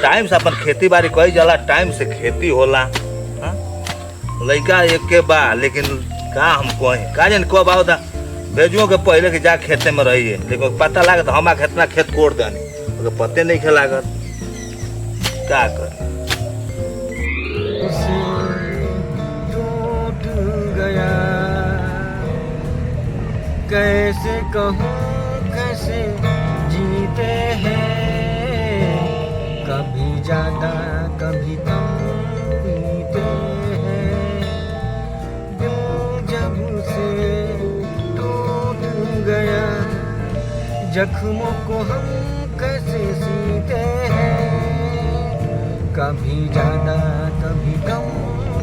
Time से अपन खेती बाड़ी कई जाला, टाइम से खेती होला। लड़का एक के बा, लेकिन का हम कहें का जान कब आओ था भेजुओं के पहले के जा खेते में रही है, लेकिन पता लागत हमारा खेतना खेत कोड़ देनी, पते नहीं खे लागत क्या कर। टूट गया कैसे कहूँ कैसे जीते हैं, कभी ज्यादा कभी कम पीते हैं, दिल जब से टूट गया जख्मों को हम कैसे सीते हैं, कभी ज्यादा कभी कम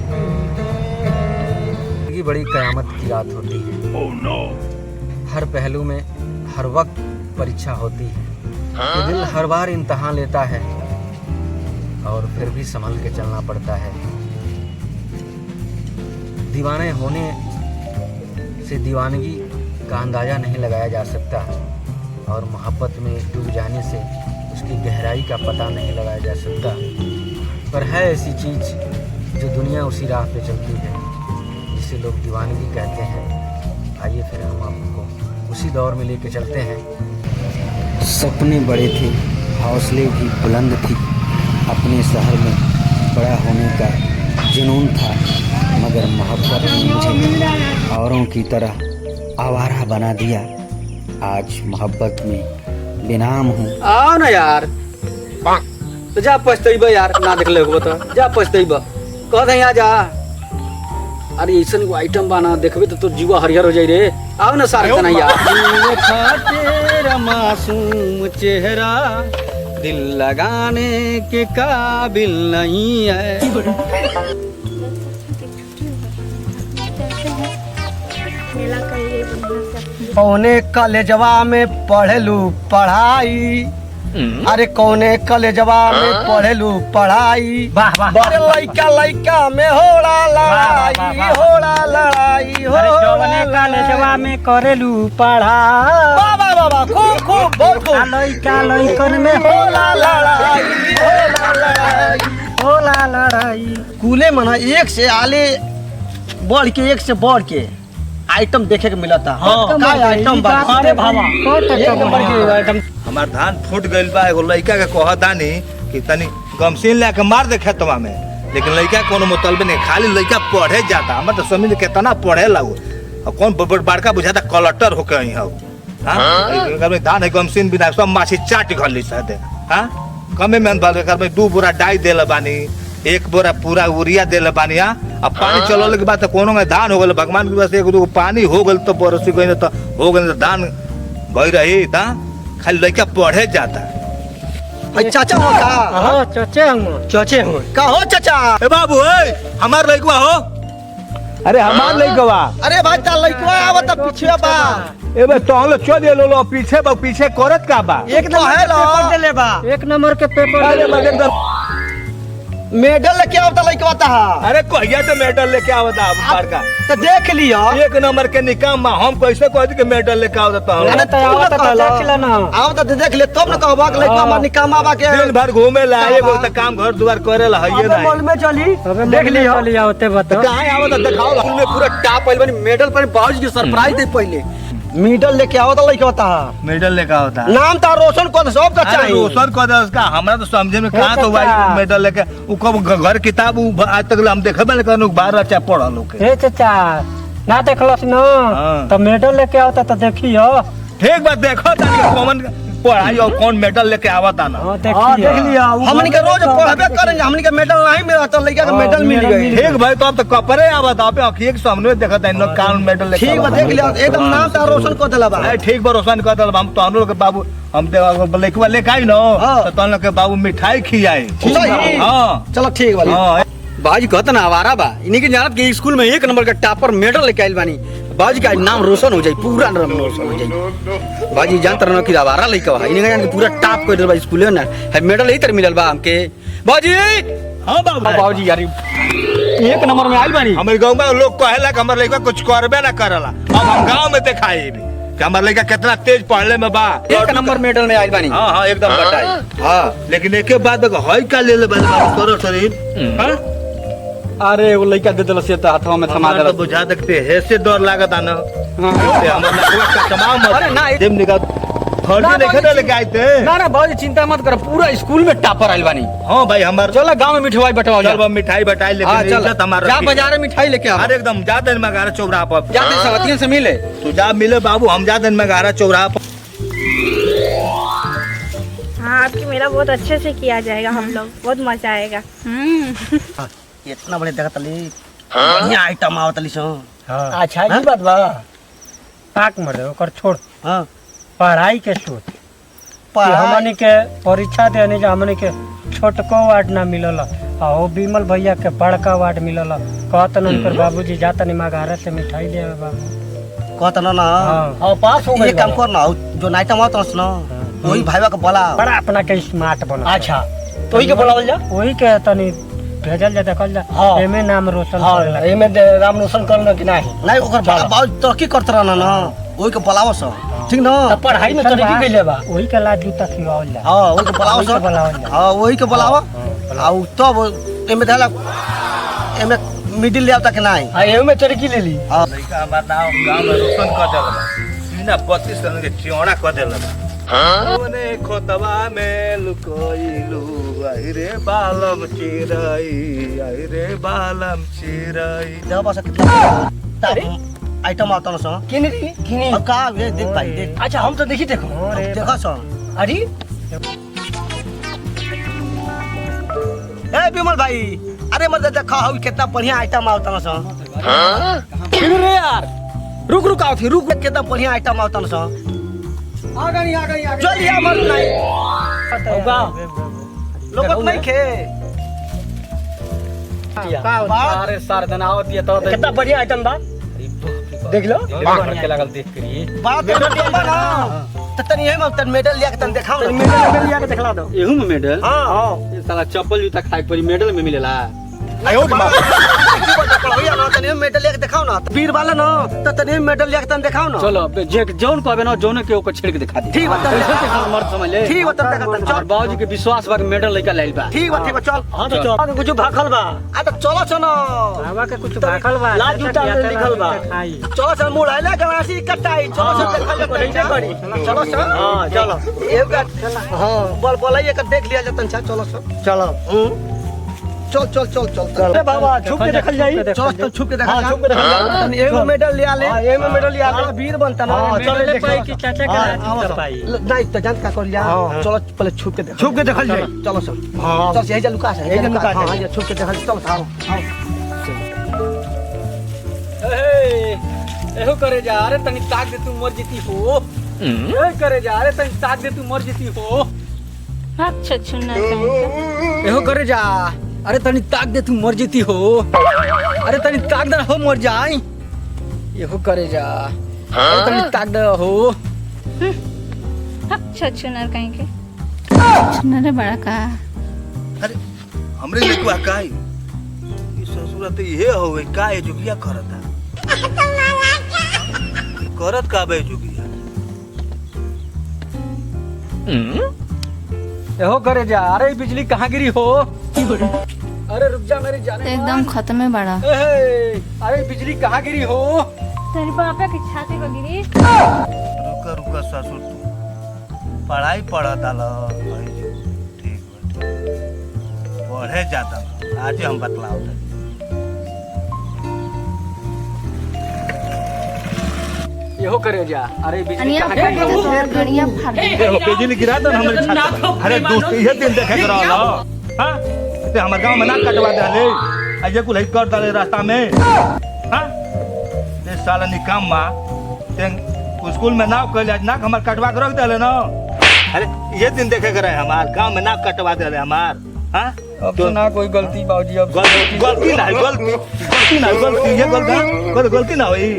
पीते हैं। की बड़ी कयामत की रात होती है। oh, no. हर पहलू में हर वक्त परीक्षा होती है। ये दिल हर बार इम्तहान लेता है और फिर भी संभल के चलना पड़ता है। दीवाने होने से दीवानगी का अंदाजा नहीं लगाया जा सकता और मोहब्बत में डूब जाने से उसकी गहराई का पता नहीं लगाया जा सकता। पर है ऐसी चीज़ जो दुनिया उसी राह पे चलती है जिसे लोग दीवानगी कहते हैं। आइए फिर हम आपको उसी दौर में लेके चलते हैं। सपने बड़े थे, हौसले भी बुलंद थी, अपने शहर में बड़ा होने का जुनून था, मगर मोहब्बत ने मुझे औरों की तरह आवारा बना दिया। आज मोहब्बत में बेनाम हूँ। आओ ना यार, तो जा पछतैबा यार, ना देख ले तो जा पछतैबा, कह दे यहाँ जा। अरे ऐसा को आइटम बना देखबे तो जीवा हरिहर हो जाए रे। आओ ना सारे तना यार। तेरा मासूम चेहरा दिल लगाने के काबिल नहीं है। कौने कॉलेजवा में पढ़लू पढ़ाई, अरे कौने कॉलेजवा में पढ़लू पढ़ाई, बड़े लइका लइका में होला लड़ाई, होला लड़ाई, कौने कॉलेजवा में करेलू पढ़ाई, बाबा बाबा खूब खूब बहुत खूब, लइका लइकन में होला लड़ाई, होला लड़ाई, होला लड़ाई। कूले मना एक से आले बढ़ के, एक से बढ़ के आइटम देखे के मिला था। का आइटम बा? अरे भावा एक नंबर के आइटम। हमार धान फूट गइल बा, एगो लड़का के कहतानी कि तनी गमसीन ला के मार दे खेतवा में, लेकिन लड़का कोनो मतलब नहीं, खाली लड़का पढ़े जाता। हमार तो समझ कितना पढ़े ला और कौन बड़का बुझाता कलेक्टर होके आई हो। हां धान है गमसीन बिना सब माछी चाट घली साथे। हां कमे में बाल कर में 2 बोरा डाई देले बानी, 1 बोरा पूरा यूरिया देले बानी। हां अब पानी चलल के बाद तो कोनो में धान हो गल, भगवान के वजह से 1-2 पानी हो गल तो बरसी गई तो हो गल तो धान भई रही था। खाली लड़का पढ़े जाता। चाचा हो का? हां चाचे हो का हो चाचा? ए बाबू ए हमार लड़का हो। अरे हमार लइकवा। अरे भाई ता लइकवा आवत पीछे बा। ए बे तो हम लोग चल लो पीछे बा, पीछे करत का बा? एक नंबर के पेपर देले बा। 1 नंबर के पेपर अरे मगर मेडल लेके आवता लइकवा ता। अरे कहिया तो मेडल लेके आवता बड़का तो देख लियो 1 नंबर के निकाम हम कैसे कह दी कि मेडल लेके आवता। अरे तो आवता तो देख ले ना, आवता तो देख ले तब न कहबा के लइकवा में निकाम आबा के दिन भर घूमे ला, एगो त काम घर द्वार करे ला हइए ना। मॉल में चली देख लियो चली आवते बता। कहां आवता दिखाओ। स्कूल में पूरा टॉप आइल बनी, मेडल पर बाबूजी के सरप्राइज दे पहले। मेडल लेके आवता लइकवा ता। मेडल लेके आवता। नाम ता रोशन को सब का अरे चाहिए। रोशन कह दे उसका, हमरा तो समझे में कहां तो भाई मेडल लेके उ कब घर किताब आज तक हम देखबे नहीं कनु 12 अच्छा पढ़ल लोग। हे चाचा ना देखलस न तो मेडल लेके आवता तो देखियो। ठीक बात देखो तानी कॉमन पढ़ाई और कौन मेडल लेके आवता ना। हां देख लिया हमनी के रोज पढ़बे करेंगे, हमनी के मेडल नहीं मिला तो लइका के मेडल मिल गई। ठीक भाई तो अब तो कपड़े आवत आप आंखिए के सामने देखत इन लोग कान मेडल लेके। ठीक बा देख लिया एकदम नाम ता रोशन को देला बा। ठीक बा रोशन कह दल हम तो हम लोग के बाबू हम ते लइकवा लेके आई न तो तन लोग के बाबू मिठाई खियाई। हां चलो ठीक बा। हां बाजी कहता ना आवारा बा, इन्हीं के जानत के स्कूल में 1 नंबर का टॉपर मेडल लेके आइल बानी। बाजी का नाम रोशन हो जाई, पूरा नाम रोशन हो जाई। बाजी जानत रहना कि आवारा लइका बा, इन्हीं के जान के पूरा टॉप कर देल बा स्कूल में ना। है मेडल यही तर मिलल बा हमके। बाजी हां बाबू बाबूजी यार 1 नंबर में आइल बानी। हमर गांव में लोग कहेला कि हमर लइका कुछ करबे ना करला, अब हम गांव में दिखाई भी कि हमार लड़का कितना तेज पढ़ले में बा। एक नंबर मेडल में आइल बानी। हाँ हाँ एकदम बताई। हाँ लेकिन एक बात हई का ले ले करो शरीर। हाँ? अरे वो लड़का दे दिल से तो हाथवा में थमा हमारा दिल। तो बुझा देखते है से डर लागत आना। से हमार लड़का का तमाम मत। अरे ना, जेब निकाल फर्जी ना, नहीं बाबूजी। खरीद लेके आए थे। ना ना बाबूजी चिंता मत कर, पूरा स्कूल में टॉपर आइल बानी। हाँ भाई हमार चलो गांव में मिठाई बटवाओ। चल बा मिठाई बटाई हाँ लेकिन चल इज्जत हमारा जा रखी। बाजार में मिठाई लेके आ। अरे एकदम जा दिन में 11 चौराहा पर। जाते सवतियन से मिले। तू जा मिले बाबू, हम जा दिन में 11 चौराहा पर। हाँ आपकी मेरा बहुत अच्छे से किया जाएगा, हम लोग बहुत मजा आएगा। इतना बड़े देखा तली बढ़िया आइटम आवत तली सो। अच्छा ये बात बा पाक मर दे ओकर छोड़, हां पढ़ाई के सोच कि पढ़ाई हमने के परीक्षा देने जा हमने के छोटको वार्ड ना मिलल आ ओ बिमल भैया के बड़का वार्ड मिलल। कहत न उनकर बाबूजी जाता नहीं मगारा से मिठाई ले आवे बाबू। कहत ना ना हां पास हो ये गई काम कर ना, जो आइटम आवत न वही भाईवा के बोला। बड़ा अपना के स्मार्ट बना। अच्छा तो ही के बोलावल जा। वही के तनी भेजल जा देखल जा। हाँ। एमे नाम रोशन हां करेला। एमे राम रोशन करना कि नहीं नहीं ओकर बहुत तरक्की करत रहना ना, वही के बोलावस ठीक ना। पढ़ाई में तरक्की कइले बा, वही के लाज जूता खिवावल जा। हां वही के बोलावस। वही के बोलावल जा। हां वही के बोलावा। आ तब एमे देला एमे मिडिल ले आवता कि नहीं। हां एमे तरक्की ले ली। हां लड़का हमार नाम गांव में रोशन कर देला बा। सीना 32 रन के चियोड़ा कर देला बा। ओने खोतवा में लुकोइलू आई रे बालम चिरई, आई रे बालम चिरई। देख बस कितना तारी आइटम आवत न सो। किनी किनी अब का ये देख भाई देख। अच्छा हम तो देखी देखो। अब देखा सो। अरे ए बिमल भाई, अरे मत देखा हो कितना बढ़िया आइटम आवत न सो। फिर रे यार रुक रुक आओ, फिर रुक। कितना बढ़िया आइटम आवत न सो। आ गई। चल या मत नहीं होगा लोगत नहीं खे। अरे सारे दिन आवत ये तो कितना बढ़िया आइटम बा, देख लो। के लगल देख करिए। बात तो बा ना त तनी है तन मेडल लिया के तन देखाओ ना। मेडल लिया के दिखला दो। एहू में मेडल। हां ये साला चप्पल जूता खाए पड़ी मेडल में मिलेला। आयो बाबा भैया ना तनी मेडल लिया के दिखाओ ना। वीर वाला ना त तनी मेडल लिया के तन दिखाओ ना। चलो बे जे जौन कहबे ना जौन के ऊपर छेड़ के दिखा दे। ठीक बा तन कैसे कैसे मर्द समझ ले। ठीक बा तन देखा तन और चल। बाबूजी के विश्वास बा के मेडल लेके लाइल बा। ठीक बा चल। हां तो चल कुछ भाखल बा। आ त चलो चलो बाबा के कुछ भाखल बा, लाल जूता में लिखल बा। खाई चलो चल मुड़ आइला गवासी कटाई। चलो चल देखा ले कैसे करी। चलो चल। हां चलो एक हां बोल बोलाइए के देख लिया जतन चलो चल। चलो चल चल चल चल चल। अरे बाबा छुप के देखल जाई। चल चल छुप के देखा। हां छुप के देखल जाई। तनी एगो मेडल लिया ले। एगो मेडल लिया ले वीर बनता ना। हां चलो ले पाई कि चाचा हाँ, के आवाज हाथ पाई। नहीं तो जान का कर लिया। हाँ। चलो पहले छुप के देख। छुप के देखल जाई। चलो सर। हां चल यही जा लुका है। यही जा लुका है। हां ये छुप के देखल। चल आओ आओ। एहो करे जा। अरे तनी ताक दे तू मर जीती हो। ए करे जा। अरे तनी ताक दे तू मर जीती हो। अच्छा चुना कहीं एहो करे जा। अरे तनी ताक दे तू मर जीती हो। अरे तनी ताक दे हो मर जाई। एहो करे जा। अरे तनी ताक दे हो। अच्छा चुना कहीं के चुना रे बड़ा का। अरे हमरे लड़का का है ये ससुरा तो ये होवे का है जुगिया करता करत का बे जुगिया। एहो करे जा। अरे ये बिजली कहाँ गिरी हो। अरे रुक जा मेरी जाने एकदम खत्म है बड़ा। अरे बिजली कहाँ गिरी हो। तेरी बापा की छाती पर गिरी। रुका रुका ससुर तू पढ़ाई पढ़ा डाला ठीक बा ठीक पढ़े जाता आज हम बतलाओ एहो करे जा। अरे बिजली अनिया कहाँ गिरी हो। तोर गड़िया फाड़ दे। देखो बिजली गिरा दो हमरे छत पर। अरे दोस्त ये दिन देखे के रहला हां ते हमर गांव में ना कटवा देले अजे कुल है कर डाले रास्ता में हां ये साला निकाम मा ते स्कूल में नाव कइले आज नाक हमर कटवा के रख देले ना। अरे ये दिन देखे के रहे हमार गांव में नाक कटवा देले हमार हां अब तो ना कोई गलती बाबूजी। अब गलती ना गलती ये गलती ना हुई।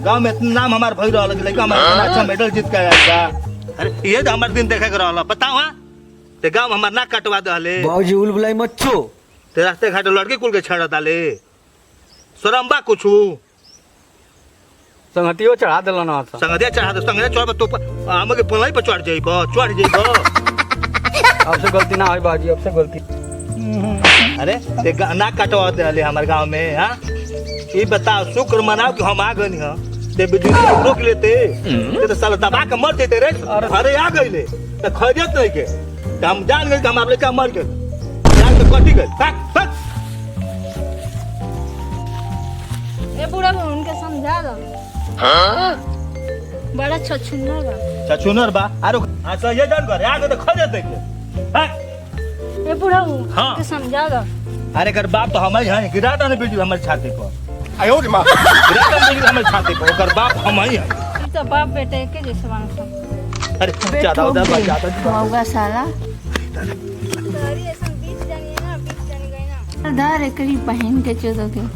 गांव में इतना नाम हमार भई रहल लइका हमार इतना अच्छा मेडल जीत के आया। अरे ये तो हमार दिन देखे के रहल बताओ हां ते गांव हमार नाक कटवा देले बाबूजी उल बुलाई मत छो। ते रास्ते घाटे लड़के कुल के छेड़ डाले शरम बा कुछ संगतियो चढ़ा देला ना था संगदे चढ़ा दे संगदे चढ़ तो हम के पलाई पर चढ़ जाइबो अब से गलती ना होई बाजी अब से गलती अरे ते ना कटवा दे हमारे गांव में हां ई बताओ शुक्र मनाओ कि हम आ गनी हां ते बिजली रोक लेते ते तो साला दबा के मर जेते रे अरे आ गइले त खरियत नहीं के त हम जान गए कि हम आपले का मर गए जान तो कटी गए तक ये पूरा उनके समझा दो बड़ा छछुन्नर बा चचुनर बा आरो अच्छा ये जान करे आगे तो खरियत नहीं के ये पूरा हाँ। उनके समझा दो अरे कर बाप तो हम ही हैं गिरा दे बिजली हमारे छाती पर आयो रे मां गिरा दे बिजली हमारे छाती पर ओकर बाप हम ही हैं ये तो बाप बेटे के जैसे बन सब अरे ज्यादा उधर ज्यादा होगा साला सारी ऐसा बीच जानी है ना बीच जानी गई ना दार एकरी पहन के चोदो के